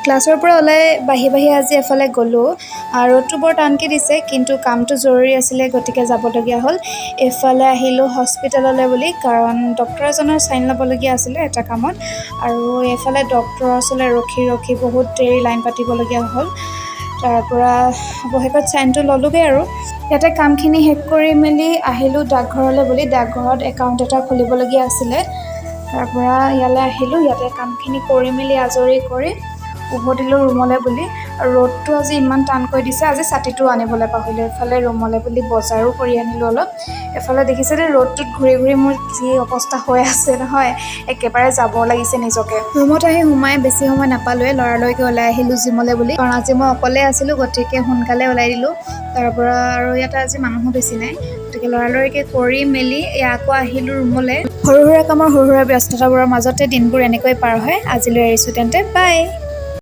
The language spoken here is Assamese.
ক্লাছৰ পৰা ওলাই বাঢ়ি আজি এফালে গ'লোঁ। ৰ'দটো বৰ টানকৈ দিছে, কিন্তু কামটো জৰুৰী আছিলে, গতিকে যাবলগীয়া হ'ল। এইফালে আহিলোঁ হস্পিটেললৈ বুলি, কাৰণ ডক্টৰ এজনৰ চাইন ল'বলগীয়া আছিলে এটা কামত। আৰু এইফালে ডক্টৰৰ ওচৰলৈ ৰখি বহুত দেৰি লাইন পাতিবলগীয়া হ'ল। তাৰ পৰা অৱশেষত চাইনটো ল'লোগৈ আৰু। ইয়াতে কামখিনি শেষ কৰি মেলি আহিলোঁ ডাকঘৰলৈ বুলি। ডাকঘৰত একাউণ্ট এটা খুলিবলগীয়া আছিলে। তাৰ পৰা ইয়ালৈ আহিলোঁ, ইয়াতে কামখিনি কৰি মেলি আজৰি কৰি উভতিলোঁ ৰুমলৈ বুলি। আৰু ৰ'দটো আজি ইমান টানকৈ দিছে, আজি ছাতিটো আনিবলৈ পাহৰিলোঁ। এইফালে ৰুমলৈ বুলি বজাৰো কৰি আনিলোঁ অলপ। এফালে দেখিছেনে ৰ'দটোত ঘূৰি মোৰ যি অৱস্থা হৈ আছে নহয়, একেবাৰে যাব লাগিছে নিজকে। ৰুমত আহি সোমাই বেছি সময় নাপালোৱে, লৰালৰিকৈ ওলাই আহিলোঁ জিমলৈ বুলি, কাৰণ আজি মই অকলে আছিলোঁ, গতিকে সোনকালে ওলাই দিলোঁ। তাৰ পৰা আৰু ইয়াতে আজি মানুহো বেছি নাই, গতিকে লৰালৰিকৈ কৰি মেলি আকৌ আহিলোঁ ৰুমলৈ। সৰু সুৰা কামৰ সৰু সুৰা ব্যস্ততাবোৰৰ মাজতে দিনবোৰ এনেকৈ পাৰ হয়। আজিলৈ এৰিছোঁ তেন্তে, বাই।